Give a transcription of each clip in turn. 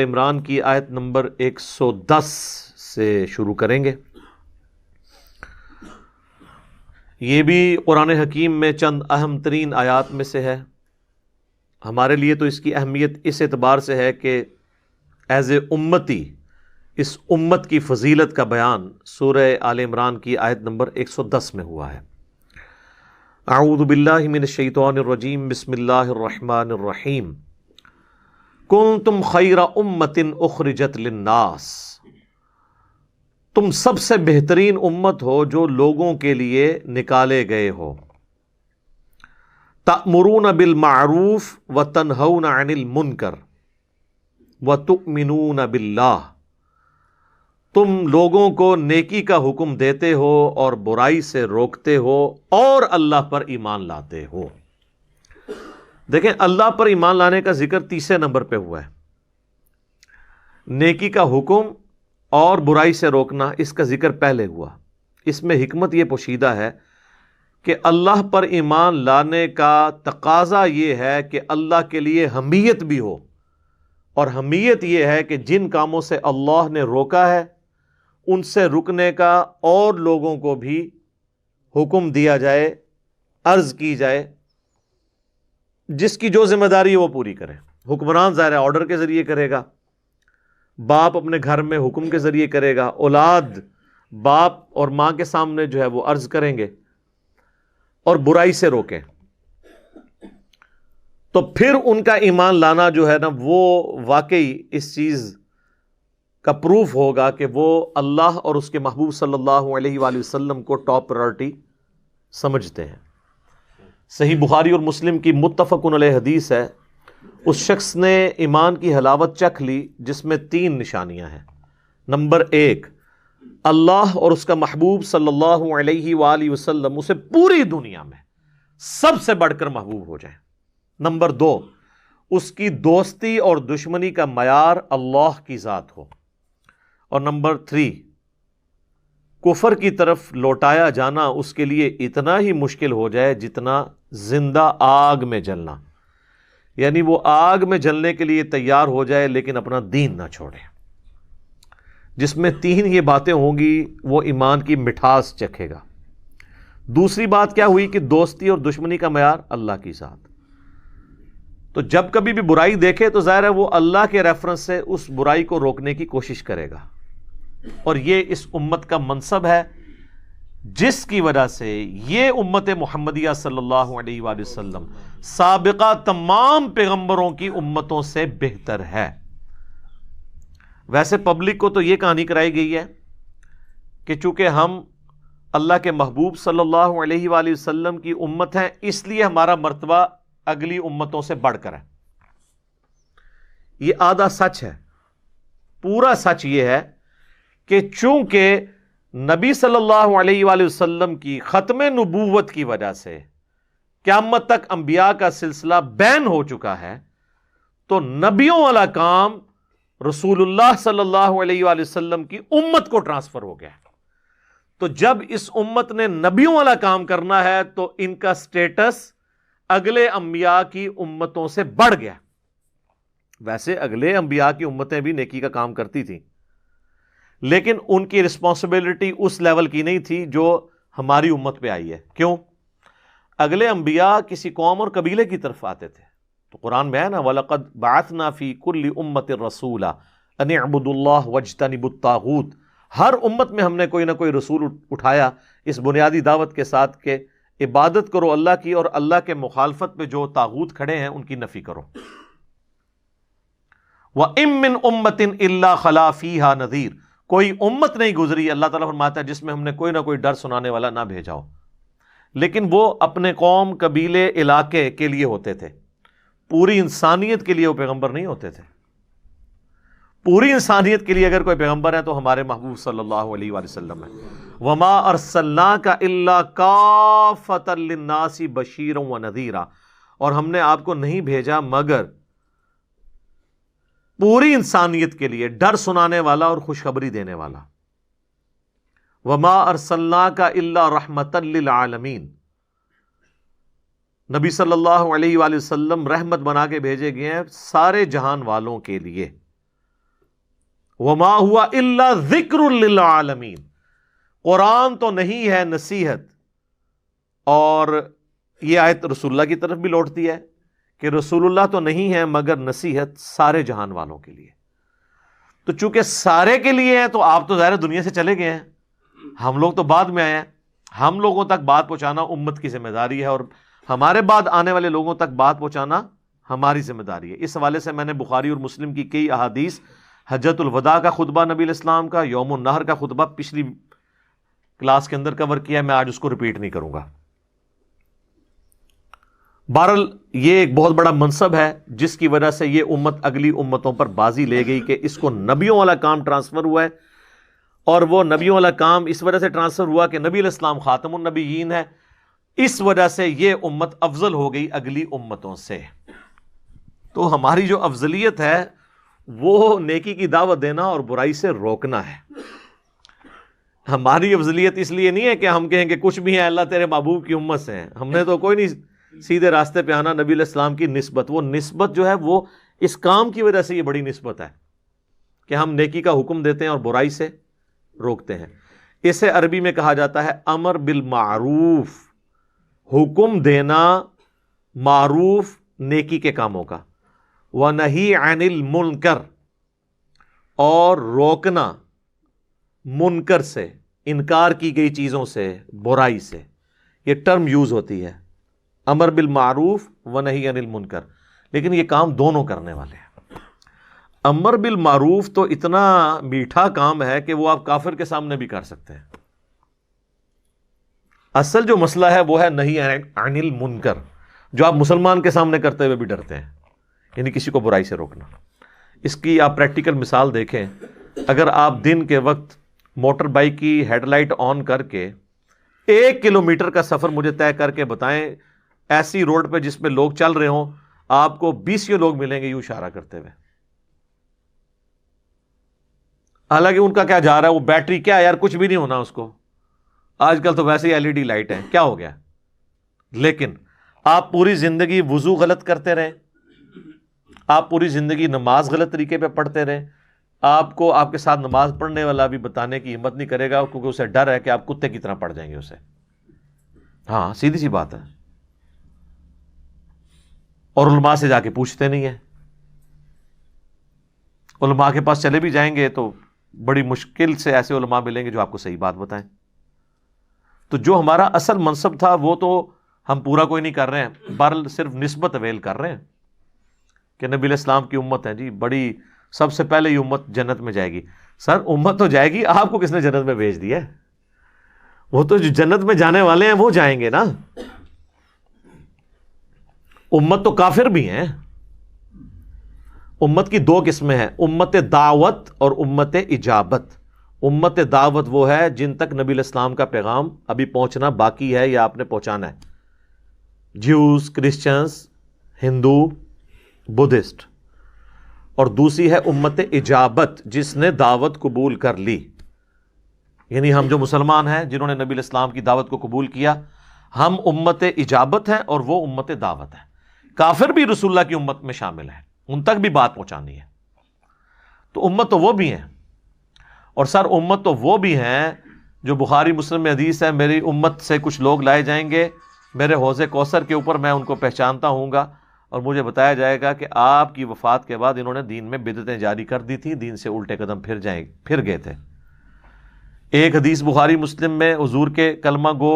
عمران کی آیت نمبر 110 سے شروع کریں گے۔ یہ بھی قرآن حکیم میں چند اہم ترین آیات میں سے ہے۔ ہمارے لیے تو اس کی اہمیت اس اعتبار سے ہے کہ ایز اے امتی اس امت کی فضیلت کا بیان سورہ آل عمران کی آیت نمبر 110 میں ہوا ہے۔ اعوذ باللہ من الشیطان الرجیم، بسم اللہ الرحمن الرحیم۔ کنتم خیر امت اخرجت للناس، تم سب سے بہترین امت ہو جو لوگوں کے لیے نکالے گئے ہو۔ تأمرون بالمعروف وتنہون عن المنکر وتؤمنون باللہ، تم لوگوں کو نیکی کا حکم دیتے ہو اور برائی سے روکتے ہو اور اللہ پر ایمان لاتے ہو۔ دیکھیں، اللہ پر ایمان لانے کا ذکر تیسرے نمبر پہ ہوا ہے۔ نیکی کا حکم اور برائی سے روکنا اس کا ذکر پہلے ہوا۔ اس میں حکمت یہ پوشیدہ ہے کہ اللہ پر ایمان لانے کا تقاضا یہ ہے کہ اللہ کے لیے حمیت بھی ہو، اور حمیت یہ ہے کہ جن کاموں سے اللہ نے روکا ہے ان سے رکنے کا اور لوگوں کو بھی حکم دیا جائے، عرض کی جائے، جس کی جو ذمہ داری ہے وہ پوری کرے۔ حکمران ظاہر ہے آرڈر کے ذریعے کرے گا، باپ اپنے گھر میں حکم کے ذریعے کرے گا، اولاد باپ اور ماں کے سامنے جو ہے وہ عرض کریں گے اور برائی سے روکیں۔ تو پھر ان کا ایمان لانا جو ہے نا وہ واقعی اس چیز کا پروف ہوگا کہ وہ اللہ اور اس کے محبوب صلی اللہ علیہ وآلہ وسلم کو ٹاپ پرائرٹی سمجھتے ہیں۔ صحیح بخاری اور مسلم کی متفقن علیہ حدیث ہے، اس شخص نے ایمان کی حلاوت چکھ لی جس میں 3 نشانیاں ہیں۔ نمبر 1، اللہ اور اس کا محبوب صلی اللہ علیہ وآلہ وسلم اسے پوری دنیا میں سب سے بڑھ کر محبوب ہو جائیں۔ نمبر 2، اس کی دوستی اور دشمنی کا معیار اللہ کی ذات ہو۔ اور نمبر 3، کفر کی طرف لوٹایا جانا اس کے لیے اتنا ہی مشکل ہو جائے جتنا زندہ آگ میں جلنا، یعنی وہ آگ میں جلنے کے لیے تیار ہو جائے لیکن اپنا دین نہ چھوڑے۔ جس میں 3 یہ باتیں ہوں گی وہ ایمان کی مٹھاس چکھے گا۔ دوسری بات کیا ہوئی کہ دوستی اور دشمنی کا معیار اللہ کی ذات۔ تو جب کبھی بھی برائی دیکھے تو ظاہر ہے وہ اللہ کے ریفرنس سے اس برائی کو روکنے کی کوشش کرے گا، اور یہ اس امت کا منصب ہے جس کی وجہ سے یہ امت محمدیہ صلی اللہ علیہ وآلہ وسلم سابقہ تمام پیغمبروں کی امتوں سے بہتر ہے۔ ویسے پبلک کو تو یہ کہانی کرائی گئی ہے کہ چونکہ ہم اللہ کے محبوب صلی اللہ علیہ وآلہ وسلم کی امت ہیں اس لیے ہمارا مرتبہ اگلی امتوں سے بڑھ کر ہے۔ یہ آدھا سچ ہے۔ پورا سچ یہ ہے کہ چونکہ نبی صلی اللہ علیہ وآلہ وسلم کی ختم نبوت کی وجہ سے قیامت تک انبیاء کا سلسلہ بین ہو چکا ہے، تو نبیوں والا کام رسول اللہ صلی اللہ علیہ وآلہ وسلم کی امت کو ٹرانسفر ہو گیا ہے۔ تو جب اس امت نے نبیوں والا کام کرنا ہے تو ان کا سٹیٹس اگلے انبیاء کی امتوں سے بڑھ گیا۔ ویسے اگلے انبیاء کی امتیں بھی نیکی کا کام کرتی تھیں، لیکن ان کی رسپانسبلٹی اس لیول کی نہیں تھی جو ہماری امت پہ آئی ہے۔ کیوں؟ اگلے انبیاء کسی قوم اور قبیلے کی طرف آتے تھے، تو قرآن میں ہے نا وَلَقَدْ بَعَثْنَا فِي كُلِّ أُمَّةٍ رَسُولًا أَنِ اعْبُدُوا اللَّهَ وَاجْتَنِبُوا الطَّاغُوتَ۔ ہر امت میں ہم نے کوئی نہ کوئی رسول اٹھایا اس بنیادی دعوت کے ساتھ کہ عبادت کرو اللہ کی، اور اللہ کے مخالفت پہ جو طاغوت کھڑے ہیں ان کی نفی کرو۔ وَإِن مِّنْ أُمَّةٍ إِلَّا خَلَا فِيهَا نَذِيرٌ، کوئی امت نہیں گزری، اللہ تعالیٰ فرماتا ہے، جس میں ہم نے کوئی نہ کوئی ڈر سنانے والا نہ بھیجا ہو، لیکن وہ اپنے قوم، قبیلے، علاقے کے لیے ہوتے تھے، پوری انسانیت کے لیے وہ پیغمبر نہیں ہوتے تھے۔ پوری انسانیت کے لیے اگر کوئی پیغمبر ہے تو ہمارے محبوب صلی اللہ علیہ وآلہ وسلم ہے۔ وَمَا أَرْسَلْنَاكَ إِلَّا كَافَّةً لِلنَّاسِ بَشِيرًا وَنَذِيرًا، اور ہم نے آپ کو نہیں بھیجا مگر پوری انسانیت کے لیے ڈر سنانے والا اور خوشخبری دینے والا۔ وَمَا أَرْسَلْنَاكَ إِلَّا رَحْمَةً لِلْعَالَمِينَ، نبی صلی اللہ علیہ وآلہ وسلم رحمت بنا کے بھیجے گئے ہیں سارے جہان والوں کے لیے۔ وما ہوا الا ذکر للعالمین، قرآن تو نہیں ہے نصیحت. اور یہ آیت رسول اللہ کی طرف بھی لوٹتی ہے کہ رسول اللہ تو نہیں ہے مگر نصیحت سارے جہان والوں کے لیے. تو چونکہ سارے کے لیے ہیں تو آپ تو ظاہر دنیا سے چلے گئے ہیں، ہم لوگ تو بعد میں آئے ہیں. ہم لوگوں تک بات پہنچانا امت کی ذمہ داری ہے، اور ہمارے بعد آنے والے لوگوں تک بات پہنچانا ہماری ذمہ داری ہے. اس حوالے سے میں نے بخاری اور مسلم کی کئی احادیث، حجۃ الوداع کا خطبہ نبی علیہ السلام کا، یوم النحر کا خطبہ پچھلی کلاس کے اندر کور کیا، میں آج اس کو ریپیٹ نہیں کروں گا. بہرحال یہ ایک بہت بڑا منصب ہے جس کی وجہ سے یہ امت اگلی امتوں پر بازی لے گئی کہ اس کو نبیوں والا کام ٹرانسفر ہوا ہے. اور وہ نبیوں والا کام اس وجہ سے ٹرانسفر ہوا کہ نبی علیہ السلام خاتم النبیین ہے، اس وجہ سے یہ امت افضل ہو گئی اگلی امتوں سے. تو ہماری جو افضلیت ہے وہ نیکی کی دعوت دینا اور برائی سے روکنا ہے. ہماری افضلیت اس لیے نہیں ہے کہ ہم کہیں کہ کچھ بھی ہیں اللہ تیرے محبوب کی امت سے ہیں. ہم نے تو کوئی نہیں سیدھے راستے پہ آنا. نبی علیہ السلام کی نسبت، وہ نسبت جو ہے وہ اس کام کی وجہ سے یہ بڑی نسبت ہے کہ ہم نیکی کا حکم دیتے ہیں اور برائی سے روکتے ہیں. اسے عربی میں کہا جاتا ہے امر بالمعروف، حکم دینا معروف نیکی کے کاموں کا، ونہی عن المنکر، اور روکنا منکر سے، انکار کی گئی چیزوں سے، برائی سے. یہ ٹرم یوز ہوتی ہے امر بالمعروف ونہی عن المنکر، لیکن یہ کام دونوں کرنے والے ہیں. امر بالمعروف تو اتنا میٹھا کام ہے کہ وہ آپ کافر کے سامنے بھی کر سکتے ہیں. اصل جو مسئلہ ہے وہ ہے نہی عن المنکر، جو آپ مسلمان کے سامنے کرتے ہوئے بھی ڈرتے ہیں، یعنی کسی کو برائی سے روکنا. اس کی آپ پریکٹیکل مثال دیکھیں. اگر آپ دن کے وقت موٹر بائک کی ہیڈ لائٹ آن کر کے 1 کلومیٹر کا سفر مجھے طے کر کے بتائیں ایسی روڈ پہ جس پہ لوگ چل رہے ہوں، آپ کو 20 لوگ ملیں گے یوں اشارہ کرتے ہوئے. حالانکہ ان کا کیا جا رہا ہے، وہ بیٹری کیا یار کچھ بھی نہیں ہونا اس کو، آج کل تو ویسے ہی LED لائٹ ہے، کیا ہو گیا. لیکن آپ پوری زندگی وضو غلط کرتے رہیں، آپ پوری زندگی نماز غلط طریقے پہ پڑھتے رہیں، آپ کو آپ کے ساتھ نماز پڑھنے والا بھی بتانے کی ہمت نہیں کرے گا کیونکہ اسے ڈر ہے کہ آپ کتے کی طرح پڑ جائیں گے اسے. ہاں سیدھی سی بات ہے. اور علماء سے جا کے پوچھتے نہیں ہیں. علماء کے پاس چلے بھی جائیں گے تو بڑی مشکل سے ایسے علماء ملیں گے جو آپ کو صحیح بات بتائیں. تو جو ہمارا اصل منصب تھا وہ تو ہم پورا کوئی نہیں کر رہے ہیں، بہرحال صرف نسبت اویل کر رہے ہیں کہ نبی علیہ السلام کی امت ہے جی بڑی، سب سے پہلے یہ امت جنت میں جائے گی. سر امت تو جائے گی، آپ کو کس نے جنت میں بھیج دیا ہے؟ وہ تو جو جنت میں جانے والے ہیں وہ جائیں گے نا. امت تو کافر بھی ہیں. امت کی 2 قسمیں ہیں، امت دعوت اور امت اجابت. امت دعوت وہ ہے جن تک نبی علیہ السلام کا پیغام ابھی پہنچنا باقی ہے یا آپ نے پہنچانا ہے، جیوز، کرسچنز، ہندو، بدھسٹ. اور دوسری ہے امت اجابت جس نے دعوت قبول کر لی، یعنی ہم جو مسلمان ہیں جنہوں نے نبی علیہ السلام کی دعوت کو قبول کیا، ہم امت اجابت ہیں اور وہ امت دعوت ہے. کافر بھی رسول اللہ کی امت میں شامل ہیں، ان تک بھی بات پہنچانی ہے. تو امت تو وہ بھی ہیں. اور سر امت تو وہ بھی ہیں جو بخاری مسلم میں حدیث ہے، میری امت سے کچھ لوگ لائے جائیں گے میرے حوض کوثر کے اوپر، میں ان کو پہچانتا ہوں گا اور مجھے بتایا جائے گا کہ آپ کی وفات کے بعد انہوں نے دین میں بدعتیں جاری کر دی تھیں، دین سے الٹے قدم پھر گئے تھے. ایک حدیث بخاری مسلم میں حضور کے کلمہ گو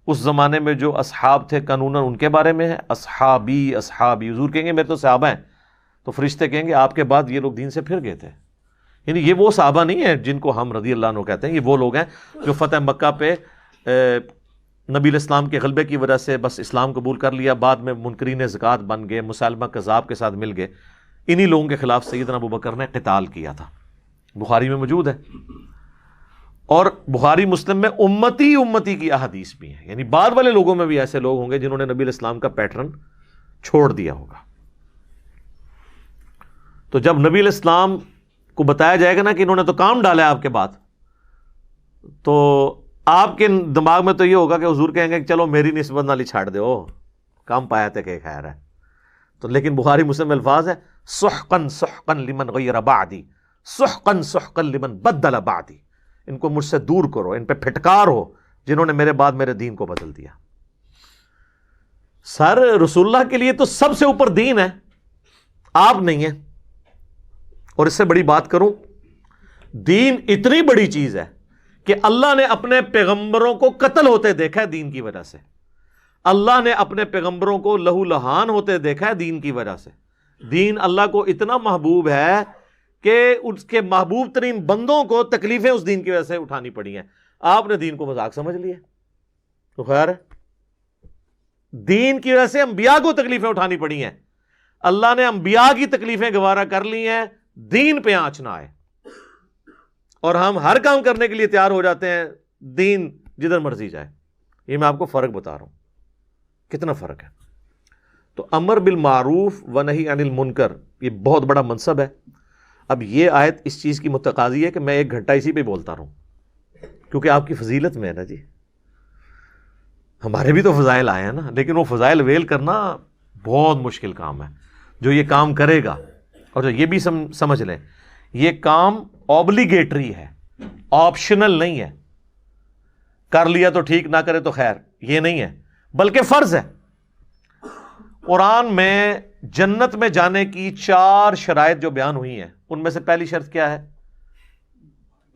اس زمانے میں جو اصحاب تھے قانوناً ان کے بارے میں ہے، اصحابی اصحابی. حضور کہیں گے میرے تو صحابہ ہیں، تو فرشتے کہیں گے آپ کے بعد یہ لوگ دین سے پھر گئے تھے. یعنی یہ وہ صحابہ نہیں ہیں جن کو ہم رضی اللہ عنہ کہتے ہیں، یہ وہ لوگ ہیں جو فتح مکہ پہ نبی علیہ السلام کے غلبے کی وجہ سے بس اسلام قبول کر لیا، بعد میں منکرین زکوٰۃ بن گئے، مسلمہ کذاب کے ساتھ مل گئے. انہی لوگوں کے خلاف سیدنا ابوبکر نے قتال کیا تھا، بخاری میں موجود ہے. اور بخاری مسلم میں امتی کی احادیث بھی ہیں، یعنی بعد والے لوگوں میں بھی ایسے لوگ ہوں گے جنہوں نے نبی علیہ السلام کا پیٹرن چھوڑ دیا ہوگا. تو جب نبی علیہ السلام کو بتایا جائے گا نا کہ انہوں نے تو کام ڈالا ہے آپ کے بعد، تو آپ کے دماغ میں تو یہ ہوگا کہ حضور کہیں گے کہ چلو میری نسبت نالی چھاڑ دے، کام پایا تھے کہ خیر ہے. تو لیکن بخاری مسلم میں الفاظ ہے سحقن سحقن لمن غیر بعدی، سحقا سحقا لمن بدل بعدی، ان کو مجھ سے دور کرو، ان پہ پھٹکار ہو جنہوں نے میرے بعد میرے دین کو بدل دیا۔ سر رسول اللہ کے لیے تو سب سے اوپر دین ہے، آپ نہیں ہیں۔ اور اس سے بڑی بات کروں، دین اتنی بڑی چیز ہے کہ اللہ نے اپنے پیغمبروں کو قتل ہوتے دیکھا ہے دین کی وجہ سے، اللہ نے اپنے پیغمبروں کو لہو لہان ہوتے دیکھا ہے دین کی وجہ سے۔ دین اللہ کو اتنا محبوب ہے کہ اس کے محبوب ترین بندوں کو تکلیفیں اس دین کی وجہ سے اٹھانی پڑی ہیں۔ آپ نے دین کو مذاق سمجھ لیا تو خیر ہے، دین کی وجہ سے انبیاء کو تکلیفیں اٹھانی پڑی ہیں، اللہ نے انبیاء کی تکلیفیں گوارا کر لی ہیں، دین پہ آنچ نہ آئے، اور ہم ہر کام کرنے کے لیے تیار ہو جاتے ہیں، دین جدھر مرضی جائے۔ یہ میں آپ کو فرق بتا رہا ہوں، کتنا فرق ہے۔ تو امر بالمعروف و نہی عن المنکر یہ بہت بڑا منصب ہے۔ اب یہ آیت اس چیز کی متقاضی ہے کہ میں 1 گھنٹہ اسی پہ بولتا رہوں، کیونکہ آپ کی فضیلت میں ہے نا جی، ہمارے بھی تو فضائل آئے ہیں نا، لیکن وہ فضائل ویل کرنا بہت مشکل کام ہے۔ جو یہ کام کرے گا، اور یہ بھی سمجھ لیں، یہ کام اوبلیگیٹری ہے، آپشنل نہیں ہے، کر لیا تو ٹھیک، نہ کرے تو خیر، یہ نہیں ہے، بلکہ فرض ہے۔ قرآن میں جنت میں جانے کی 4 شرائط جو بیان ہوئی ہیں، ان میں سے پہلی شرط کیا ہے؟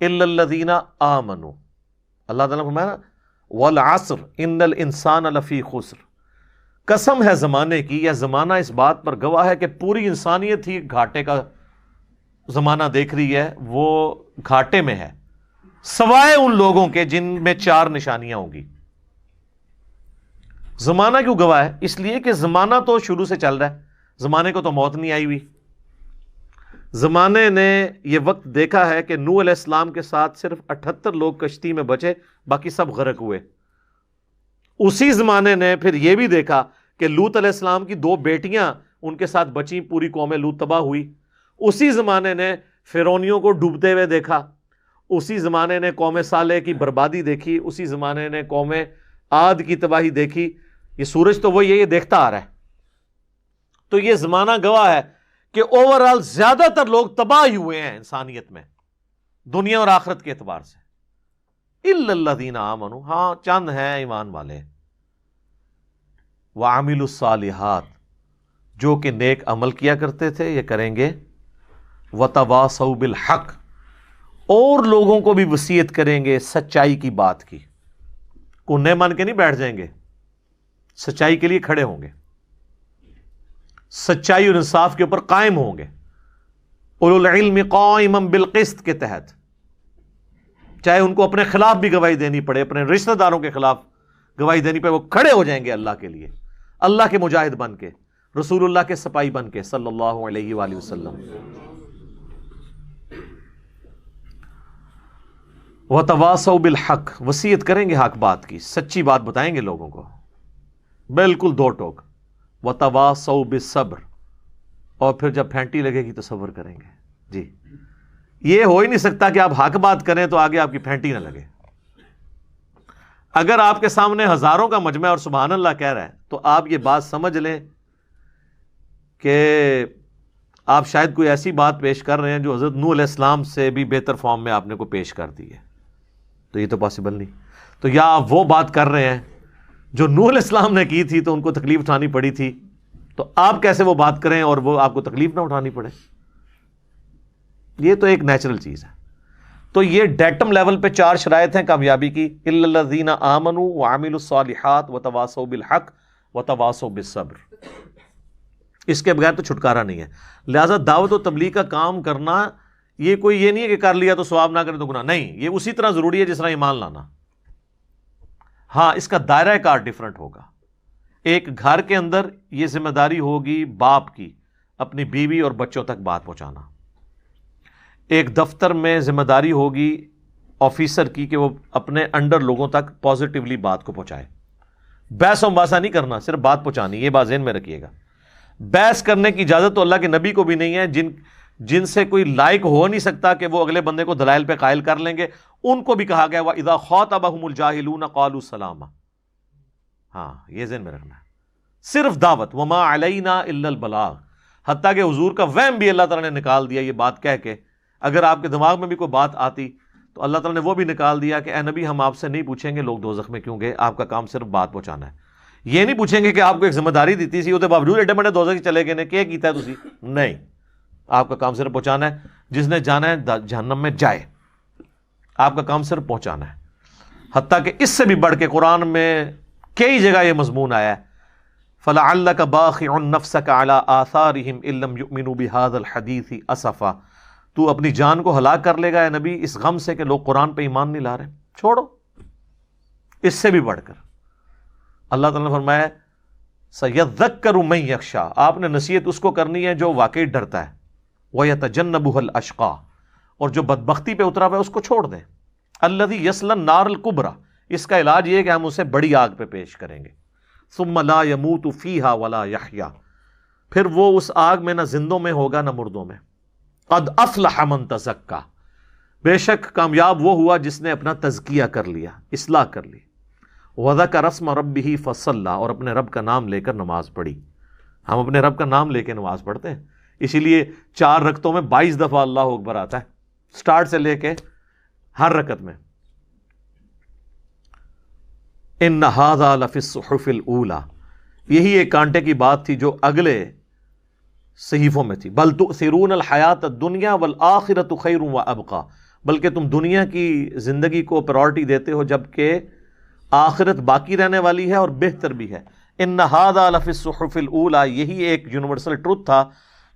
الا الذین آمنوا، اللہ تعالیٰ نے فرمایا والعصر ان الانسان لفی خسر، قسم ہے زمانے کی، یا زمانہ اس بات پر گواہ ہے کہ پوری انسانیت ہی گھاٹے کا زمانہ دیکھ رہی ہے، وہ گھاٹے میں ہے، سوائے ان لوگوں کے جن میں 4 نشانیاں ہوں گی۔ زمانہ کیوں گواہ ہے؟ اس لیے کہ زمانہ تو شروع سے چل رہا ہے، زمانے کو تو موت نہیں آئی ہوئی۔ زمانے نے یہ وقت دیکھا ہے کہ نوح علیہ السلام کے ساتھ صرف 78 لوگ کشتی میں بچے، باقی سب غرق ہوئے۔ اسی زمانے نے پھر یہ بھی دیکھا کہ لوط علیہ السلام کی 2 بیٹیاں ان کے ساتھ بچیں، پوری قوم لوط تباہ ہوئی۔ اسی زمانے نے فرعونیوں کو ڈوبتے ہوئے دیکھا، اسی زمانے نے قوم صالح کی بربادی دیکھی، اسی زمانے نے قوم عاد کی تباہی دیکھی۔ یہ سورج تو وہی ہے، یہ دیکھتا آ رہا ہے۔ تو یہ زمانہ گواہ ہے کہ اوورآل زیادہ تر لوگ تباہ ہی ہوئے ہیں انسانیت میں، دنیا اور آخرت کے اعتبار سے۔ الا الذین آمنوا، ہاں چند ہیں ایمان والے، وعملوا الصالحات، جو کہ نیک عمل کیا کرتے تھے، یہ کریں گے، وتواصوا بالحق، اور لوگوں کو بھی وصیت کریں گے سچائی کی بات کی۔ کونے مان کے نہیں بیٹھ جائیں گے، سچائی کے لیے کھڑے ہوں گے، سچائی اور انصاف کے اوپر قائم ہوں گے، اولو العلم قائما بالقسط کے تحت، چاہے ان کو اپنے خلاف بھی گواہی دینی پڑے، اپنے رشتہ داروں کے خلاف گواہی دینی پڑے، وہ کھڑے ہو جائیں گے اللہ کے لیے، اللہ کے مجاہد بن کے، رسول اللہ کے سپاہی بن کے صلی اللہ علیہ وآلہ وسلم۔ وتواصوا بالحق، وصیت کریں گے حق بات کی، سچی بات بتائیں گے لوگوں کو، بالکل 2 ٹوک۔ وتواصوا بالصبر، اور پھر جب پھینٹی لگے گی تو صبر کریں گے۔ جی یہ ہو ہی نہیں سکتا کہ آپ حق بات کریں تو آگے آپ کی پھینٹی نہ لگے۔ اگر آپ کے سامنے ہزاروں کا مجمع اور سبحان اللہ کہہ رہا ہے تو آپ یہ بات سمجھ لیں کہ آپ شاید کوئی ایسی بات پیش کر رہے ہیں جو حضرت نوح علیہ السلام سے بھی بہتر فارم میں آپ نے کو پیش کر دی ہے، تو یہ تو پاسبل نہیں۔ تو یا آپ وہ بات کر رہے ہیں جو نوح علیہ السلام نے کی تھی تو ان کو تکلیف اٹھانی پڑی تھی، تو آپ کیسے وہ بات کریں اور وہ آپ کو تکلیف نہ اٹھانی پڑے؟ یہ تو ایک نیچرل چیز ہے۔ تو یہ ڈیٹم لیول پہ 4 شرائط ہیں کامیابی کی، الا الذین آمنوا وعملوا الصالحات وتواصوا بالحق وتواصوا بالصبر، اس کے بغیر تو چھٹکارا نہیں ہے۔ لہذا دعوت و تبلیغ کا کام کرنا یہ کوئی یہ نہیں ہے کہ کر لیا تو ثواب، نہ کرے تو گناہ، نہیں، یہ اسی طرح ضروری ہے جس طرح ایمان لانا۔ ہاں اس کا دائرہ کار ڈیفرنٹ ہوگا۔ ایک گھر کے اندر یہ ذمہ داری ہوگی باپ کی اپنی بیوی اور بچوں تک بات پہنچانا، ایک دفتر میں ذمہ داری ہوگی آفیسر کی کہ وہ اپنے انڈر لوگوں تک پازیٹیولی بات کو پہنچائے۔ بحث و مباحثہ نہیں کرنا، صرف بات پہنچانی، یہ بات ذہن میں رکھیے گا۔ بحث کرنے کی اجازت تو اللہ کے نبی کو بھی نہیں ہے، جن سے کوئی لائق ہو نہیں سکتا کہ وہ اگلے بندے کو دلائل پہ قائل کر لیں گے، ان کو بھی کہا گیا وَإِذَا خَاطَبَهُمُ الْجَاهِلُونَ قَالُوا سَلَامًا۔ ہاں یہ ذہن میں رکھنا ہے، صرف دعوت، وَمَا عَلَيْنَا إِلَّا الْبَلَاغُ، حتیٰ کہ حضور کا وہم بھی اللہ تعالیٰ نے نکال دیا یہ بات کہہ کے، اگر آپ کے دماغ میں بھی کوئی بات آتی تو اللہ تعالیٰ نے وہ بھی نکال دیا کہ اے نبی ہم آپ سے نہیں پوچھیں گے لوگ دوزخ میں کیوں گئے، آپ کا کام صرف بات پہنچانا ہے. یہ نہیں پوچھیں گے کہ آپ کو ایک ذمہ داری دیتی سی، وہ باوجود ایڈے بڑے دوزخ چلے گئے نے کیا کیتا ہے تسی، نہیں، آپ کا کام صرف پہنچانا ہے. جس نے جانا ہے جہنم میں جائے، آپ کا کام صرف پہنچانا ہے. حتیٰ کہ اس سے بھی بڑھ کے قرآن میں کئی جگہ یہ مضمون آیا ہے، فَلَعَلَّكَ بَاخِعٌ نَفْسَكَ عَلَىٰ آثَارِهِمْ إِن لَّمْ يُؤْمِنُوا بِهَٰذَا الْحَدِيثِ أَسَفًا. تو اپنی جان کو ہلاک کر لے گا اے نبی اس غم سے کہ لوگ قرآن پہ ایمان نہیں لا رہے. چھوڑو. اس سے بھی بڑھ کر اللہ تعالیٰ نے فرمایا سَيَذَّكَّرُ مَن يَخْشَىٰ، آپ نے نصیحت اس کو کرنی ہے جو واقعی ڈرتا ہے. وَيَتَجَنَّبُهَا الْأَشْقَىٰ، اور جو بدبختی پہ اترا ہوا ہے اس کو چھوڑ دیں. الَّذِي يَصْلَى النَّارَ الْكُبْرىٰ، اس کا علاج یہ ہے کہ ہم اسے بڑی آگ پہ پیش کریں گے. ثُمَّ لَا يَمُوتُ فِيهَا وَلَا يَحْيَىٰ، پھر وہ اس آگ میں نہ زندوں میں ہوگا نہ مردوں میں. قَدْ أَفْلَحَ مَن تَزَكَّىٰ، بے شک کامیاب وہ ہوا جس نے اپنا تزکیہ کر لیا، اصلاح کر لی. وَذَكَرَ اسْمَ رَبِّهِ فَصَلَّىٰ، اور اپنے رب کا نام لے کر نماز پڑھی. ہم اپنے رب کا نام لے کے نماز پڑھتے ہیں، اسی لیے 4 رکعتوں میں 22 دفعہ اللہ اکبر آتا ہے، سٹارٹ سے لے کے ہر رکعت میں. ان ھذا لفی الصحف الاولی، یہی ایک کانٹے کی بات تھی جو اگلے صحیفوں میں تھی. بل تؤثرون الحیات الدنیا والآخرۃ خیر وابقی، بلکہ تم دنیا کی زندگی کو پرائورٹی دیتے ہو جبکہ آخرت باقی رہنے والی ہے اور بہتر بھی ہے. ان ھذا لفی الصحف الاولی، یہی ایک یونیورسل ٹروتھ تھا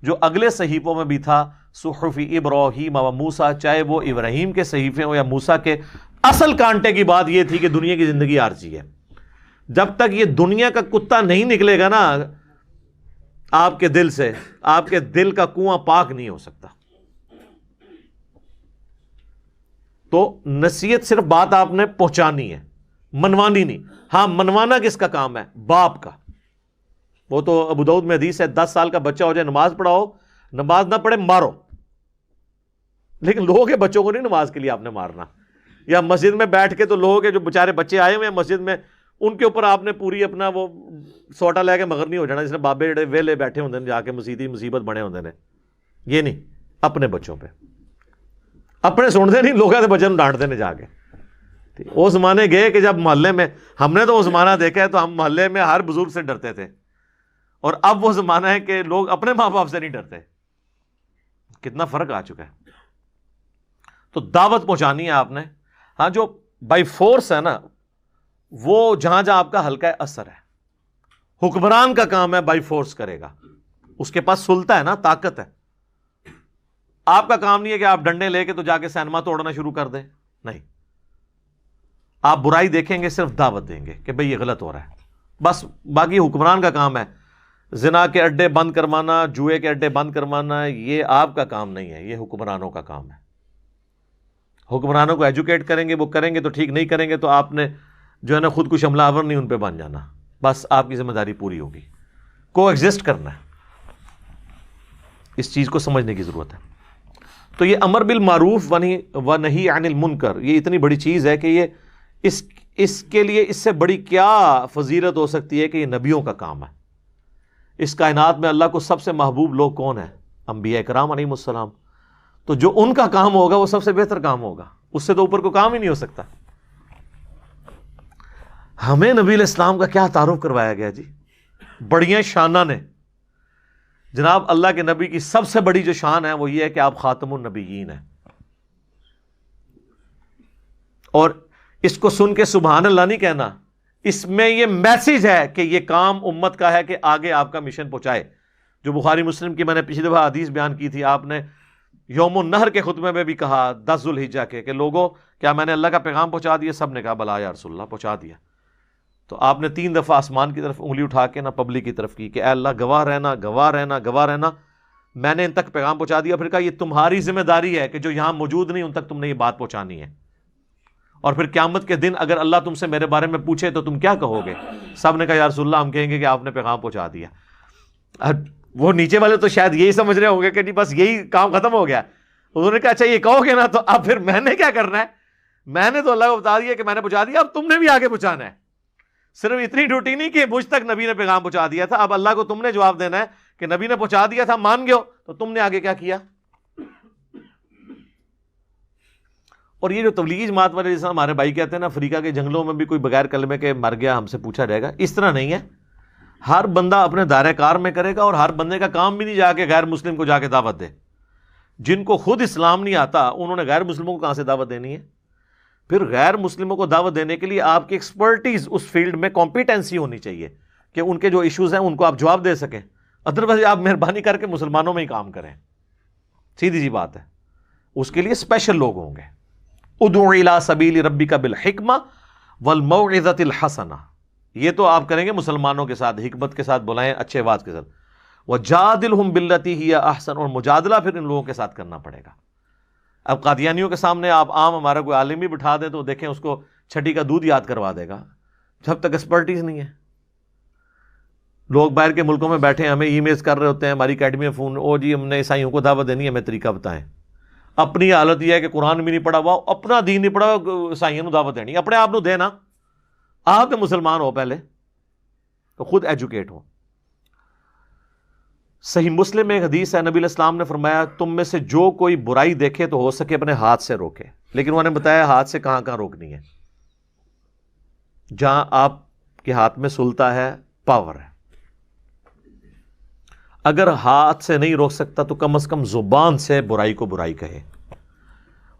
جو اگلے صحیفوں میں بھی تھا. صحف ابراہیم و موسیٰ، چاہے وہ ابراہیم کے صحیفے ہوں یا موسیٰ کے. اصل کانٹے کی بات یہ تھی کہ دنیا کی زندگی عارضی ہے. جب تک یہ دنیا کا کتا نہیں نکلے گا نا آپ کے دل سے، آپ کے دل کا کنواں پاک نہیں ہو سکتا. تو نصیحت صرف بات آپ نے پہنچانی ہے، منوانی نہیں. ہاں منوانا کس کا کام ہے؟ باپ کا. وہ تو ابو داؤد میں حدیث ہے 10 سال کا بچہ ہو جائے نماز پڑھاؤ، نماز نہ پڑھے مارو. لیکن لوگوں کے بچوں کو نہیں نماز کے لیے آپ نے مارنا. یا مسجد میں بیٹھ کے تو لوگوں کے جو بیچارے بچے آئے ہوئے ہیں مسجد میں ان کے اوپر آپ نے پوری اپنا وہ سوٹا لے کے مگر نہیں ہو جانا، جس نے بابے جڑے ویلے بیٹھے ہوندے نے جا کے مسیدی مصیبت بنے ہوندے نے. یہ نہیں، اپنے بچوں پہ اپنے سنتے نہیں، لوگوں کے بچوں ڈانٹتے نے جا کے. وہ زمانے گئے کہ جب محلے میں، ہم نے تو وہ زمانہ دیکھا ہے، تو ہم محلے میں ہر بزرگ سے ڈرتے تھے، اور اب وہ زمانہ ہے کہ لوگ اپنے ماں باپ سے نہیں ڈرتے. کتنا فرق آ چکا ہے. تو دعوت پہنچانی ہے آپ نے. ہاں جو بائی فورس ہے نا، وہ جہاں جہاں آپ کا حلقہ اثر ہے. حکمران کا کام ہے بائی فورس کرے گا، اس کے پاس سلطہ ہے نا، طاقت ہے. آپ کا کام نہیں ہے کہ آپ ڈنڈے لے کے تو جا کے سینما توڑنا شروع کر دیں، نہیں. آپ برائی دیکھیں گے، صرف دعوت دیں گے کہ بھئی یہ غلط ہو رہا ہے، بس. باقی حکمران کا کام ہے زنا کے اڈے بند کروانا، جوئے کے اڈے بند کروانا، یہ آپ کا کام نہیں ہے، یہ حکمرانوں کا کام ہے. حکمرانوں کو ایجوکیٹ کریں گے، وہ کریں گے تو ٹھیک، نہیں کریں گے تو آپ نے جو ہے نا خود کش حملہ آور نہیں ان پہ بن جانا. بس آپ کی ذمہ داری پوری ہوگی. کو ایگزسٹ کرنا ہے، اس چیز کو سمجھنے کی ضرورت ہے. تو یہ امر بالمعروف و نہی عن المنکر، یہ اتنی بڑی چیز ہے کہ یہ اس کے لیے اس سے بڑی کیا فضیلت ہو سکتی ہے کہ یہ نبیوں کا کام ہے. اس کائنات میں اللہ کو سب سے محبوب لوگ کون ہیں؟ انبیاء کرام علیہ السلام. تو جو ان کا کام ہوگا وہ سب سے بہتر کام ہوگا، اس سے تو اوپر کوئی کام ہی نہیں ہو سکتا. ہمیں نبی علیہ السلام کا کیا تعارف کروایا گیا جی، بڑیاں شانہ نے. جناب اللہ کے نبی کی سب سے بڑی جو شان ہے وہ یہ ہے کہ آپ خاتم النبیین ہیں. اور اس کو سن کے سبحان اللہ نہیں کہنا، اس میں یہ میسج ہے کہ یہ کام امت کا ہے کہ آگے آپ کا مشن پہنچائے. جو بخاری مسلم کی میں نے پچھلی دفعہ حدیث بیان کی تھی، آپ نے یوم النہر کے خطبے میں بھی کہا 10 ذوالحجہ کے کہ لوگوں کیا میں نے اللہ کا پیغام پہنچا دیا؟ سب نے کہا بلا یا رسول اللہ پہنچا دیا. تو آپ نے 3 دفعہ آسمان کی طرف انگلی اٹھا کے نہ پبلک کی طرف کی کہ اے اللہ گواہ رہنا، گواہ رہنا، گواہ رہنا، میں نے ان تک پیغام پہنچا دیا. پھر کہا یہ تمہاری ذمہ داری ہے کہ جو یہاں موجود نہیں ان تک تم نے یہ بات پہنچانی ہے. اور پھر قیامت کے دن اگر اللہ تم سے میرے بارے میں پوچھے تو تم کیا کہو گے؟ سب نے کہا یا رسول اللہ ہم کہیں گے کہ آپ نے پیغام پہنچا دیا. وہ نیچے والے تو شاید یہی سمجھ رہے ہوں گے کہ نہیں بس یہی کام ختم ہو گیا. انہوں نے کہا اچھا یہ کہو گے نا تو اب پھر میں نے کیا کرنا ہے؟ میں نے تو اللہ کو بتا دیا کہ میں نے پہنچا دیا، اب تم نے بھی آگے پہنچانا ہے. صرف اتنی ڈیوٹی نہیں کہ مجھ تک نبی نے پیغام پہنچا دیا تھا، اب اللہ کو تم نے جواب دینا ہے کہ نبی نے پہنچا دیا تھا، مان گئے ہو، تو تم نے آگے کیا کیا؟ اور یہ جو تبلیغی جماعت والے جیسا ہمارے بھائی کہتے ہیں نا افریقہ کے جنگلوں میں بھی کوئی بغیر کلمے کے مر گیا ہم سے پوچھا جائے گا، اس طرح نہیں ہے. ہر بندہ اپنے دائرہ کار میں کرے گا، اور ہر بندے کا کام بھی نہیں جا کے غیر مسلم کو جا کے دعوت دے. جن کو خود اسلام نہیں آتا انہوں نے غیر مسلموں کو کہاں سے دعوت دینی ہے؟ پھر غیر مسلموں کو دعوت دینے کے لیے آپ کی ایکسپرٹیز اس فیلڈ میں کمپیٹنسی ہونی چاہیے کہ ان کے جو ایشوز ہیں ان کو آپ جواب دے سکیں. ادروائز آپ مہربانی کر کے مسلمانوں میں ہی کام کریں، سیدھی سی بات ہے. اس کے لیے اسپیشل لوگ ہوں گے. ادعو الی سبیل ربک بالحکمہ والموعظۃ الحسنہ، یہ تو آپ کریں گے مسلمانوں کے ساتھ، حکمت کے ساتھ بلائیں، اچھے بات کے ساتھ. وجادلہم باللتی ہی احسن، اور مجادلہ پھر ان لوگوں کے ساتھ کرنا پڑے گا. اب قادیانیوں کے سامنے آپ عام ہمارا کوئی عالم بھی بٹھا دیں تو دیکھیں اس کو چھٹی کا دودھ یاد کروا دے گا، جب تک ایکسپرٹیز نہیں ہے. لوگ باہر کے ملکوں میں بیٹھے ہیں، ہمیں ای میلز کر رہے ہوتے ہیں، ہماری اکیڈمی میں فون، او جی ہم نے عیسائیوں کو دعوت دینی ہے، ہمیں طریقہ بتائیں. اپنی حالت یہ ہے کہ قرآن بھی نہیں پڑھا ہوا، اپنا دین نہیں پڑھا ہوا، عیسائیوں کو دعوت دینی، اپنے آپ کو دینا. آپ تو مسلمان ہو پہلے تو خود ایجوکیٹ ہو. صحیح مسلم میں ایک حدیث ہے، نبی علیہ السلام نے فرمایا تم میں سے جو کوئی برائی دیکھے تو ہو سکے اپنے ہاتھ سے روکے. لیکن انہوں نے بتایا ہاتھ سے کہاں کہاں روکنی ہے. جہاں آپ کے ہاتھ میں سلطہ ہے، پاور ہے. اگر ہاتھ سے نہیں روک سکتا تو کم از کم زبان سے برائی کو برائی کہے،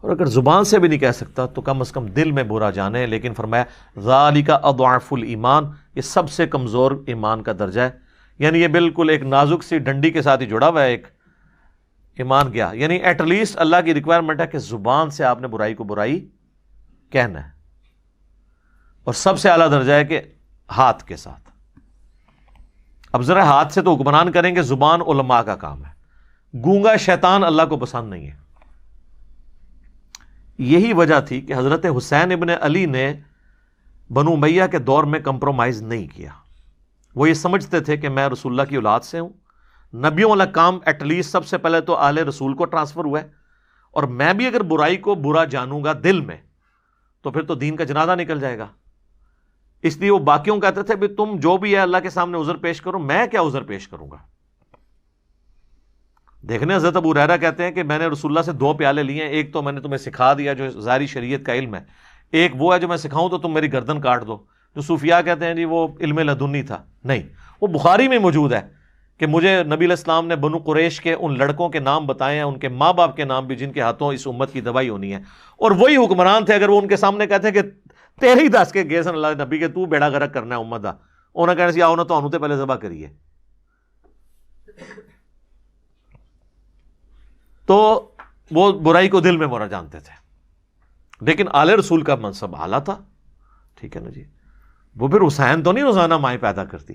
اور اگر زبان سے بھی نہیں کہہ سکتا تو کم از کم دل میں برا جانے. لیکن فرمایا ذالک اضعف الایمان، یہ سب سے کمزور ایمان کا درجہ ہے. یعنی یہ بالکل ایک نازک سی ڈنڈی کے ساتھ ہی جڑا ہوا ہے ایک ایمان کیا. یعنی ایٹ لیسٹ اللہ کی ریکوائرمنٹ ہے کہ زبان سے آپ نے برائی کو برائی کہنا ہے، اور سب سے اعلیٰ درجہ ہے کہ ہاتھ کے ساتھ. اب ذرا ہاتھ سے تو حکمران کریں گے، زبان علماء کا کام ہے. گونگا شیطان اللہ کو پسند نہیں ہے. یہی وجہ تھی کہ حضرت حسین ابن علی نے بنو امیہ کے دور میں کمپرومائز نہیں کیا. وہ یہ سمجھتے تھے کہ میں رسول اللہ کی اولاد سے ہوں، نبیوں والا کام ایٹ لیسٹ سب سے پہلے تو آل رسول کو ٹرانسفر ہوا ہے، اور میں بھی اگر برائی کو برا جانوں گا دل میں تو پھر تو دین کا جنازہ نکل جائے گا. اس لیے وہ باقیوں کہتے تھے بھی تم جو بھی ہے اللہ کے سامنے عذر پیش کرو، میں کیا عذر پیش کروں گا. دیکھنے حضرت ابو ہریرہ کہتے ہیں کہ میں نے رسول اللہ سے 2 پیالے لیے ہیں، ایک تو میں نے تمہیں سکھا دیا جو ظاہری شریعت کا علم ہے، ایک وہ ہے جو میں سکھاؤں تو تم میری گردن کاٹ دو. جو صوفیاء کہتے ہیں جی وہ علم لدنی تھا، نہیں، وہ بخاری میں موجود ہے کہ مجھے نبی علیہ السلام نے بنو قریش کے ان لڑکوں کے نام بتائے ہیں، ان کے ماں باپ کے نام بھی، جن کے ہاتھوں اس امت کی دوائی ہونی ہے. اور وہی حکمران تھے، اگر وہ ان کے سامنے کہتے ہیں کہ تیرے ہی دس کے گئے سن اللہ نبی کے تو بیڑا غرق کرنا ہے امت دا، انہوں نے کہنا سی آؤ نا تو تے پہلے ذبح کریے. تو وہ برائی کو دل میں برا جانتے تھے. لیکن آل رسول کا منصب اعلیٰ تھا، ٹھیک ہے نا جی. وہ پھر حسین تو نہیں روزانہ مائیں پیدا کرتی،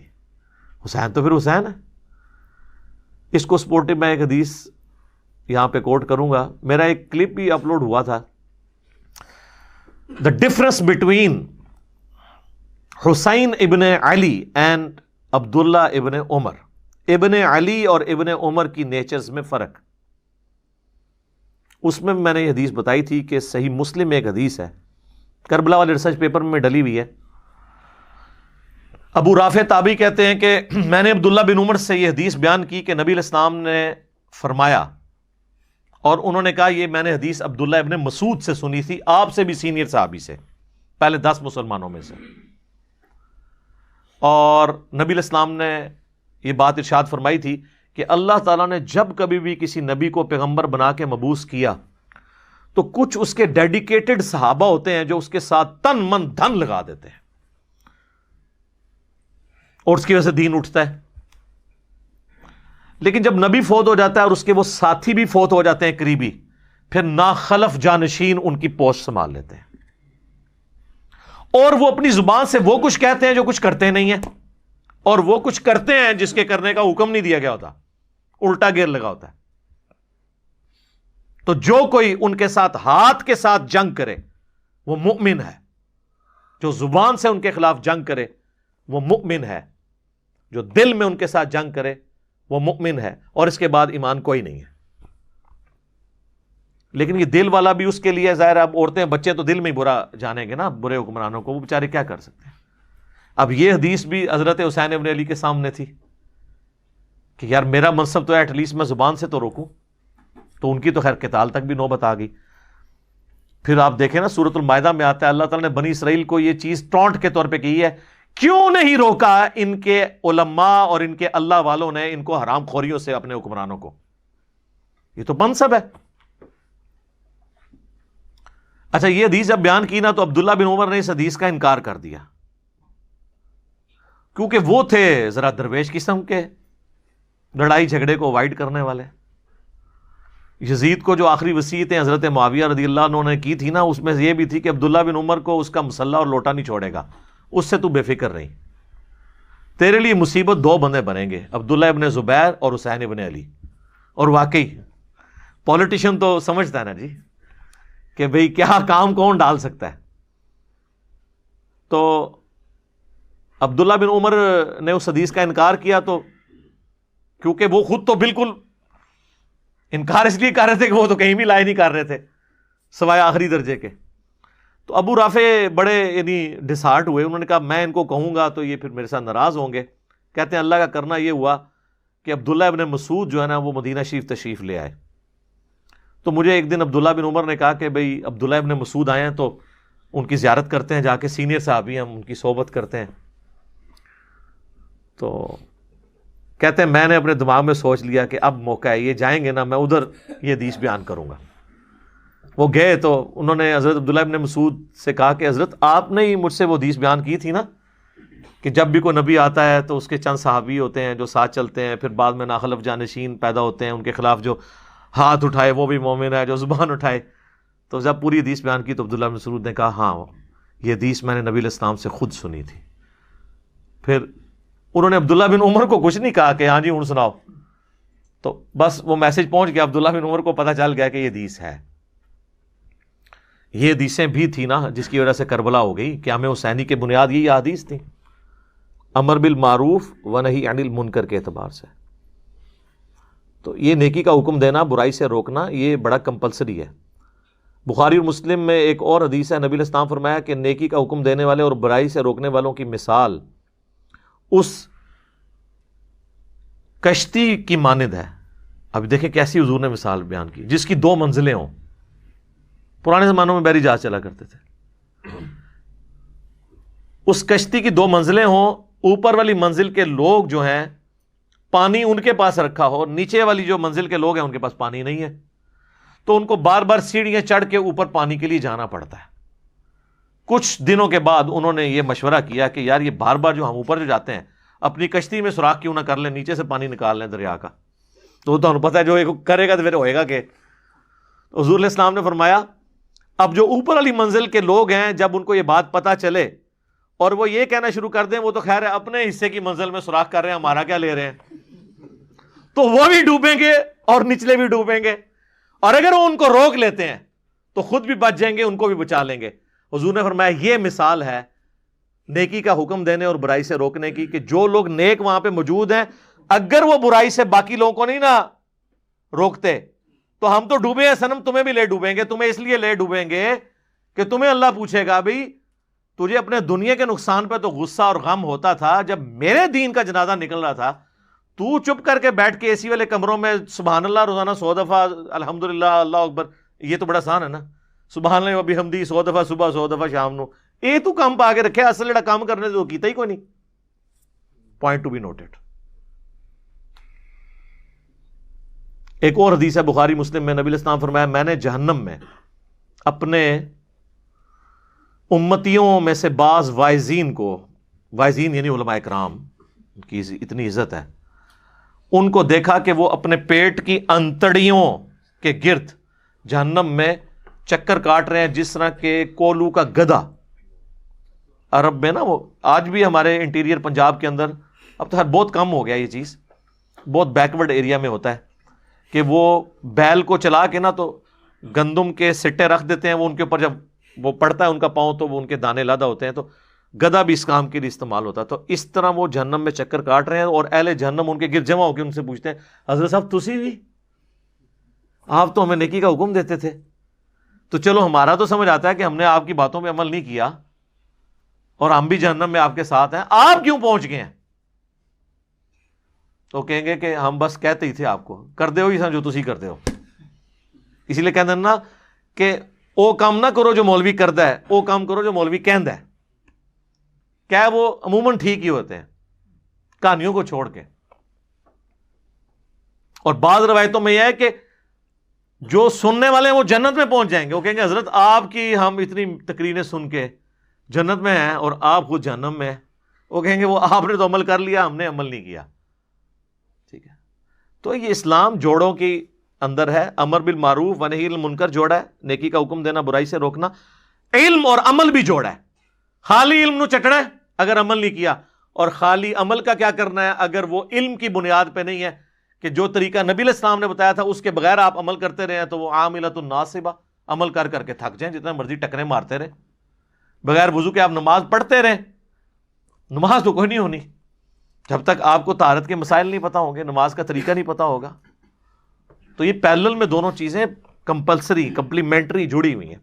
حسین تو پھر حسین ہے. اس کو سپورٹو میں ایک حدیث یہاں پہ کوٹ کروں گا، میرا ایک کلپ بھی اپلوڈ ہوا تھا. دا ڈفرنس بٹوین حسین ابن علی اینڈ عبداللہ ابن عمر. ابن علی اور ابن عمر کی نیچرز میں فرق. اس میں نے یہ حدیث بتائی تھی کہ صحیح مسلم میں ایک حدیث ہے، کربلا والے ریسرچ پیپر میں ڈلی ہوئی ہے. ابو رافع تابعی کہتے ہیں کہ میں نے عبداللہ بن عمر سے یہ حدیث بیان کی کہ نبی علیہ السلام نے فرمایا، اور انہوں نے کہا یہ میں نے حدیث عبداللہ ابن مسعود سے سنی تھی، آپ سے بھی سینئر صحابی سے، پہلے 10 مسلمانوں میں سے. اور نبی علیہ السلام نے یہ بات ارشاد فرمائی تھی کہ اللہ تعالیٰ نے جب کبھی بھی کسی نبی کو پیغمبر بنا کے مبعوث کیا تو کچھ اس کے ڈیڈیکیٹڈ صحابہ ہوتے ہیں جو اس کے ساتھ تن من دھن لگا دیتے ہیں، اور اس کی وجہ سے دین اٹھتا ہے. لیکن جب نبی فوت ہو جاتا ہے اور اس کے وہ ساتھی بھی فوت ہو جاتے ہیں قریبی، پھر ناخلف جانشین ان کی پوسٹ سنبھال لیتے ہیں، اور وہ اپنی زبان سے وہ کچھ کہتے ہیں جو کچھ کرتے نہیں ہیں، اور وہ کچھ کرتے ہیں جس کے کرنے کا حکم نہیں دیا گیا ہوتا، الٹا گیئر لگا ہوتا ہے. تو جو کوئی ان کے ساتھ ہاتھ کے ساتھ جنگ کرے وہ مؤمن ہے، جو زبان سے ان کے خلاف جنگ کرے وہ مؤمن ہے، جو دل میں ان کے ساتھ جنگ کرے وہ مؤمن ہے، اور اس کے بعد ایمان کوئی نہیں ہے. لیکن یہ دل والا بھی اس کے لیے ظاہر ہے، اب عورتیں بچے تو دل میں ہی برا جانیں گے نا برے حکمرانوں کو، وہ بیچارے کیا کر سکتے ہیں. اب یہ حدیث بھی حضرت حسین ابن علی کے سامنے تھی کہ یار میرا منصب تو ہے ایٹ لیسٹ میں زبان سے تو روکوں، تو ان کی تو خیر قتال تک بھی نوبت آ گئی. پھر آپ دیکھیں نا سورۃ المائدہ میں آتا ہے اللہ تعالیٰ نے بنی اسرائیل کو یہ چیز ٹونٹ کے طور پہ کی ہے، کیوں نہیں روکا ان کے علماء اور ان کے اللہ والوں نے ان کو حرام خوریوں سے اپنے حکمرانوں کو؟ یہ تو منصب ہے۔ اچھا یہ حدیث جب بیان کی نا تو عبداللہ بن عمر نے اس حدیث کا انکار کر دیا، کیونکہ وہ تھے ذرا درویش قسم کے، لڑائی جھگڑے کو اوائڈ کرنے والے۔ یزید کو جو آخری وصیتیں حضرت معاویہ رضی اللہ عنہ نے کی تھی نا، اس میں یہ بھی تھی کہ عبداللہ بن عمر کو اس کا مسلح اور لوٹا نہیں چھوڑے گا، اس سے تو بے فکر نہیں، تیرے لیے مصیبت دو بندے بنیں گے، عبداللہ ابن زبیر اور حسین ابن علی۔ اور واقعی پولیٹیشین تو سمجھتا ہے نا جی کہ بھئی کیا کام کون ڈال سکتا ہے۔ تو عبداللہ بن عمر نے اس حدیث کا انکار کیا، تو کیونکہ وہ خود تو بالکل انکار اس لیے کر رہے تھے کہ وہ تو کہیں بھی لائے نہیں کر رہے تھے سوائے آخری درجے کے۔ تو ابو رافع بڑے یعنی ڈسہارٹ ہوئے، انہوں نے کہا میں ان کو کہوں گا تو یہ پھر میرے ساتھ ناراض ہوں گے۔ کہتے ہیں اللہ کا کرنا یہ ہوا کہ عبداللہ ابن مسعود جو ہے نا وہ مدینہ شریف تشریف لے آئے۔ تو مجھے ایک دن عبداللہ بن عمر نے کہا کہ بھئی عبداللہ ابن مسعود آئے ہیں تو ان کی زیارت کرتے ہیں، جا کے سینئر صحابی ہیں ہم ان کی صحبت کرتے ہیں۔ تو کہتے ہیں میں نے اپنے دماغ میں سوچ لیا کہ اب موقع ہے، یہ جائیں گے نا میں ادھر یہ حدیث بیان کروں گا۔ وہ گئے تو انہوں نے حضرت عبداللہ ابن مسعود سے کہا کہ حضرت آپ نے ہی مجھ سے وہ حدیث بیان کی تھی نا کہ جب بھی کوئی نبی آتا ہے تو اس کے چند صحابی ہوتے ہیں جو ساتھ چلتے ہیں، پھر بعد میں ناخلف جانشین پیدا ہوتے ہیں، ان کے خلاف جو ہاتھ اٹھائے وہ بھی مومن ہے، جو زبان اٹھائے۔ تو جب پوری حدیث بیان کی تو عبداللہ بن مسعود نے کہا ہاں یہ حدیث میں نے نبی علیہ السلام سے خود سنی تھی۔ پھر انہوں نے عبداللہ بن عمر کو کچھ نہیں کہا کہ ہاں جی ہوں سناؤ، تو بس وہ میسج پہنچ گیا، عبداللہ بن عمر کو پتہ چل گیا کہ یہ حدیث ہے۔ یہ حدیثیں بھی تھی نا جس کی وجہ سے کربلا ہو گئی، قیام حسینی کی بنیاد یہ حدیث تھی، امر بالمعروف و نہی عن المنکر کے اعتبار سے۔ تو یہ نیکی کا حکم دینا، برائی سے روکنا، یہ بڑا کمپلسری ہے۔ بخاری اور مسلم میں ایک اور حدیث ہے، نبی علیہ السلام فرمایا کہ نیکی کا حکم دینے والے اور برائی سے روکنے والوں کی مثال اس کشتی کی مانند ہے۔ اب دیکھیں کیسی حضور نے مثال بیان کی، جس کی دو منزلیں ہوں۔ پرانے زمانوں میں بحری جہاز چلا کرتے تھے، اس کشتی کی دو منزلیں ہوں، اوپر والی منزل کے لوگ جو ہیں پانی ان کے پاس رکھا ہو، نیچے والی جو منزل کے لوگ ہیں ان کے پاس پانی نہیں ہے، تو ان کو بار بار سیڑھیاں چڑھ کے اوپر پانی کے لیے جانا پڑتا ہے۔ کچھ دنوں کے بعد انہوں نے یہ مشورہ کیا کہ یار یہ بار بار جو ہم اوپر جو جاتے ہیں اپنی کشتی میں سوراخ کیوں نہ کر لیں، نیچے سے پانی نکال لیں دریا کا، تو انہیں پتہ ہے جو کرے گا تو پھر ہوئے گا کہ۔ حضور علیہ السلام نے فرمایا اب جو اوپر والی منزل کے لوگ ہیں جب ان کو یہ بات پتہ چلے اور وہ یہ کہنا شروع کر دیں وہ تو خیر ہے اپنے حصے کی منزل میں سوراخ کر رہے ہیں، ہمارا کیا لے رہے ہیں، تو وہ بھی ڈوبیں گے اور نچلے بھی ڈوبیں گے، اور اگر وہ ان کو روک لیتے ہیں تو خود بھی بچ جائیں گے، ان کو بھی بچا لیں گے۔ حضور نے فرمایا یہ مثال ہے نیکی کا حکم دینے اور برائی سے روکنے کی، کہ جو لوگ نیک وہاں پہ موجود ہیں اگر وہ برائی سے باقی لوگوں کو نہیں نہ روکتے تو ہم تو ڈوبے ہیں صنم، تمہیں بھی لے ڈوبیں گے، تمہیں اس لیے لے ڈوبیں گے کہ تمہیں اللہ پوچھے گا بھئی تجھے اپنے دنیا کے نقصان پہ تو غصہ اور غم ہوتا تھا، جب میرے دین کا جنازہ نکل رہا تھا تو چپ کر کے بیٹھ کے اے سی والے کمروں میں سبحان اللہ روزانہ 100 دفعہ الحمدللہ اللہ اکبر، یہ تو بڑا آسان ہے نا، سبحان اللہ و بحمدی 100 دفعہ صبح 100 دفعہ شام نو، یہ تو کام پا کے رکھے، اصل جڑا کام کرنے تو کیتا ہی کوئی نہیں۔ Point to be noted. ایک اور حدیث ہے بخاری مسلم میں، نبی علیہ السلام فرمایا میں نے جہنم میں اپنے امتیوں میں سے بعض واعظین کو، واعظین یعنی علماء کرام کی اتنی عزت ہے، ان کو دیکھا کہ وہ اپنے پیٹ کی انتڑیوں کے گرد جہنم میں چکر کاٹ رہے ہیں جس طرح کے کولو کا گدھا۔ عرب میں نا وہ آج بھی ہمارے انٹیریئر پنجاب کے اندر، اب تو بہت کم ہو گیا یہ چیز، بہت بیکورڈ ایریا میں ہوتا ہے کہ وہ بیل کو چلا کے نا تو گندم کے سٹے رکھ دیتے ہیں، وہ ان کے اوپر جب وہ پڑتا ہے ان کا پاؤں تو وہ ان کے دانے لادا ہوتے ہیں، تو گدھا بھی اس کام کے لیے استعمال ہوتا ہے۔ تو اس طرح وہ جہنم میں چکر کاٹ رہے ہیں اور اہل جہنم ان کے گرد جمع ہو کے ان سے پوچھتے ہیں حضرت صاحب تسی بھی، آپ تو ہمیں نیکی کا حکم دیتے تھے، تو چلو ہمارا تو سمجھ آتا ہے کہ ہم نے آپ کی باتوں پہ عمل نہیں کیا اور ہم بھی جہنم میں آپ کے ساتھ ہیں، آپ کیوں پہنچ گئے ہیں؟ تو کہیں گے کہ ہم بس کہتے ہی تھے آپ کو، کر دے ہو ہی جو تسی کر دے ہو۔ اسی لیے کہتے ہیں نا کہ وہ کام نہ کرو جو مولوی کرتا ہے، وہ کام کرو جو مولوی کہندا ہے. کیا وہ عموماً ٹھیک ہی ہوتے ہیں کہانیوں کو چھوڑ کے. اور بعض روایتوں میں یہ ہے کہ جو سننے والے ہیں وہ جنت میں پہنچ جائیں گے. وہ کہیں گے حضرت آپ کی ہم اتنی تقریریں سن کے جنت میں ہیں اور آپ خود جہنم میں ہیں. وہ کہیں گے وہ آپ نے تو عمل کر لیا، ہم نے عمل نہیں کیا. ٹھیک ہے، تو یہ اسلام جوڑوں کی اندر ہے. امر بالمعروف و نہی عن المنکر جوڑا ہے، نیکی کا حکم دینا، برائی سے روکنا. علم اور عمل بھی جوڑا ہے. خالی علم نو چٹنا ہے اگر عمل نہیں کیا، اور خالی عمل کا کیا کرنا ہے اگر وہ علم کی بنیاد پہ نہیں ہے کہ جو طریقہ نبی علیہ السلام نے بتایا تھا اس کے بغیر آپ عمل کرتے رہے ہیں تو وہ عاملۃ ناصبہ، عمل کر کر کے تھک جائیں، جتنا مرضی ٹکرے مارتے رہے. بغیر وضو کے آپ نماز پڑھتے رہیں، نماز تو کوئی نہیں ہونی جب تک آپ کو طہارت کے مسائل نہیں پتا ہوں گے، نماز کا طریقہ نہیں پتا ہوگا. تو یہ پیرلل میں دونوں چیزیں کمپلسری کمپلیمنٹری جڑی ہوئی ہیں.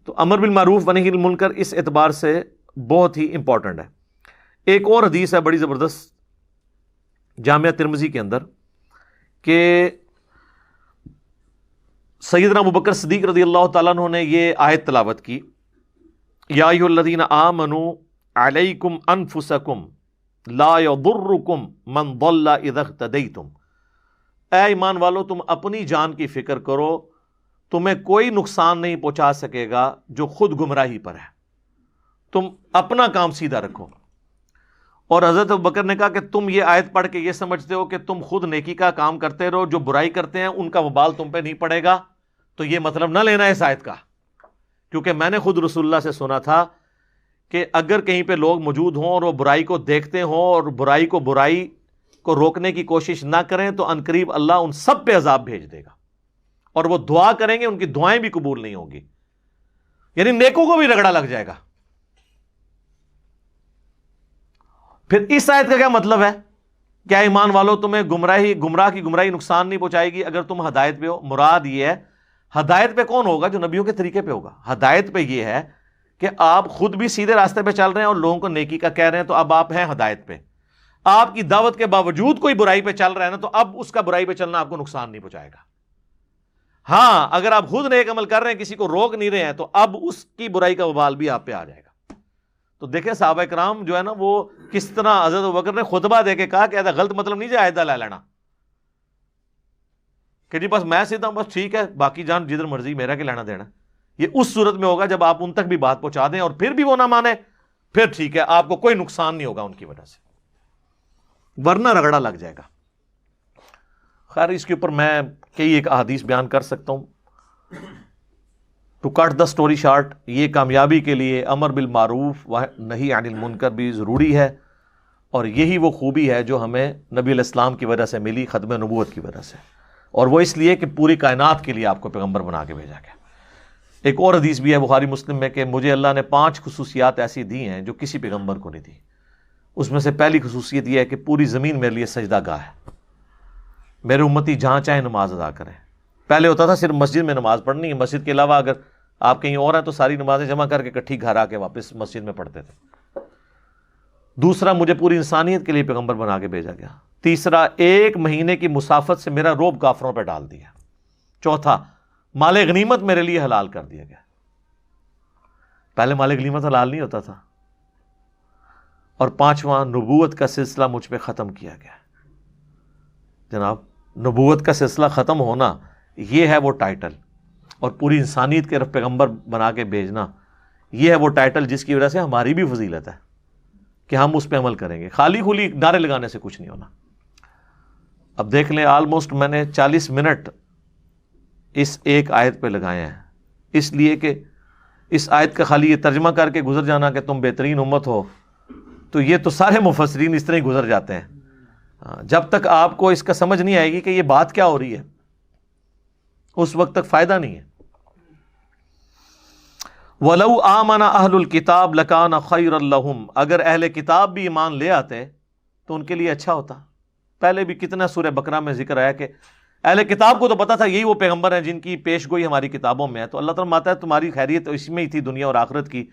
تو امر بالمعروف و نہی عن المنکر اس اعتبار سے بہت ہی امپورٹنٹ ہے. ایک اور حدیث ہے بڑی زبردست جامعہ ترمذی کے اندر کہ سیدنا ابوبکر صدیق رضی اللہ تعالیٰ عنہ نے یہ آیت تلاوت کی، یا ایھا الذین آمنوا علیکم انفسکم لا یضرکم من ضل اذا اہتدیتم. اے ایمان والو تم اپنی جان کی فکر کرو، تمہیں کوئی نقصان نہیں پہنچا سکے گا جو خود گمراہی پر ہے، تم اپنا کام سیدھا رکھو. اور حضرت ابوبکر نے کہا کہ تم یہ آیت پڑھ کے یہ سمجھتے ہو کہ تم خود نیکی کا کام کرتے رہو، جو برائی کرتے ہیں ان کا وبال تم پہ نہیں پڑے گا. تو یہ مطلب نہ لینا اس آیت کا، کیونکہ میں نے خود رسول اللہ سے سنا تھا کہ اگر کہیں پہ لوگ موجود ہوں اور وہ برائی کو دیکھتے ہوں اور برائی کو روکنے کی کوشش نہ کریں تو عنقریب اللہ ان سب پہ عذاب بھیج دے گا، اور وہ دعا کریں گے ان کی دعائیں بھی قبول نہیں ہوں گی، یعنی نیکوں کو بھی رگڑا لگ جائے گا. پھر اس آیت کا کیا مطلب ہے؟ کیا ایمان والو تمہیں گمراہ کی گمراہی نقصان نہیں پہنچائے گی اگر تم ہدایت پہ ہو. مراد یہ ہے ہدایت پہ کون ہوگا؟ جو نبیوں کے طریقے پہ ہوگا. ہدایت پہ یہ ہے کہ آپ خود بھی سیدھے راستے پہ چل رہے ہیں اور لوگوں کو نیکی کا کہہ رہے ہیں، تو اب آپ ہیں ہدایت پہ. آپ کی دعوت کے باوجود کوئی برائی پہ چل رہا ہے نا، تو اب اس کا برائی پہ چلنا آپ کو نقصان نہیں پہنچائے گا. ہاں اگر آپ خود نیک عمل کر رہے ہیں، کسی کو روک نہیں رہے ہیں، تو اب اس کی برائی کا وبال بھی آپ پہ آ جائے گا. تو دیکھیں صحابہ کرام جو ہے نا وہ کس طرح حضرت ابوبکر نے خطبہ دے کے کہا کہ ایسا غلط مطلب نہیں جائے لے لینا کہ جی بس میں سیدھا ہوں، بس ٹھیک ہے باقی جان جدھر مرضی، میرا کیا لینا دینا. یہ اس صورت میں ہوگا جب آپ ان تک بھی بات پہنچا دیں اور پھر بھی وہ نہ مانے، پھر ٹھیک ہے آپ کو کوئی نقصان نہیں ہوگا ان کی وجہ سے، ورنہ رگڑا لگ جائے گا. خیر اس کے اوپر میں کئی ایک احادیث بیان کر سکتا ہوں. To cut the story short, یہ کامیابی کے لیے امر بالمعروف و نہی عن المنکر بھی ضروری ہے، اور یہی وہ خوبی ہے جو ہمیں نبی علیہ السلام کی وجہ سے ملی، ختم نبوت کی وجہ سے، اور وہ اس لیے کہ پوری کائنات کے لیے آپ کو پیغمبر بنا کے بھیجا گیا. ایک اور حدیث بھی ہے بخاری مسلم میں کہ مجھے اللہ نے 5 خصوصیات ایسی دی ہیں جو کسی پیغمبر کو نہیں دی. اس میں سے پہلی خصوصیت یہ ہے کہ پوری زمین میرے لیے سجدہ گاہ ہے، میرے امتی جہاں چاہیں نماز ادا کریں. پہلے ہوتا تھا صرف مسجد میں نماز پڑھنی ہے، مسجد کے علاوہ اگر آپ کہیں اور ہیں تو ساری نمازیں جمع کر کے اکٹھی گھر آ کے واپس مسجد میں پڑھتے تھے. دوسرا مجھے پوری انسانیت کے لیے پیغمبر بنا کے بھیجا گیا. تیسرا 1 مہینے کی مسافت سے میرا روب کافروں پہ ڈال دیا. چوتھا مال غنیمت میرے لیے حلال کر دیا گیا. پہلے مال غنیمت حلال نہیں ہوتا تھا. اور 5واں نبوت کا سلسلہ مجھ پہ ختم کیا گیا. جناب نبوت کا سلسلہ ختم ہونا یہ ہے وہ ٹائٹل، اور پوری انسانیت کے پیغمبر بنا کے بھیجنا یہ ہے وہ ٹائٹل جس کی وجہ سے ہماری بھی فضیلت ہے کہ ہم اس پہ عمل کریں گے. خالی کھلی نعرے لگانے سے کچھ نہیں ہونا. اب دیکھ لیں آلموسٹ میں نے 40 منٹ اس ایک آیت پہ لگائے ہیں، اس لیے کہ اس آیت کا خالی یہ ترجمہ کر کے گزر جانا کہ تم بہترین امت ہو، تو یہ تو سارے مفسرین اس طرح ہی گزر جاتے ہیں. جب تک آپ کو اس کا سمجھ نہیں آئے گی کہ یہ بات کیا ہو رہی ہے اس وقت تک فائدہ نہیں ہے. وَلَوْ آمَنَ أَهْلُ الْكِتَابِ لَكَانَ خَيْرًا لَهُمْ، اگر اہل کتاب بھی ایمان لے آتے تو ان کے لیے اچھا ہوتا. پہلے بھی کتنا سورہ بقرہ میں ذکر آیا کہ اہل کتاب کو تو پتا تھا یہی وہ پیغمبر ہیں جن کی پیش گوئی ہماری کتابوں میں ہے، تو اللہ تعالیٰ ماتا ہے تمہاری خیریت تو اس میں ہی تھی دنیا اور آخرت کی،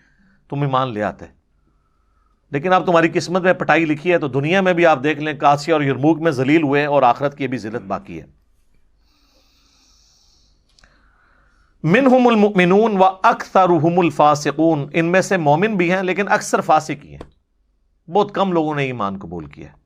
تم ایمان لے آتے. لیکن اب تمہاری قسمت میں پٹائی لکھی ہے، تو دنیا میں بھی آپ دیکھ لیں قاسیہ اور یرموک میں ذلیل ہوئے، اور آخرت کی بھی ذلت باقی ہے. منہم المؤمنون واکثرہم الفاسقون، ان میں سے مومن بھی ہیں لیکن اکثر فاسق ہی ہیں، بہت کم لوگوں نے ایمان قبول کیا ہے۔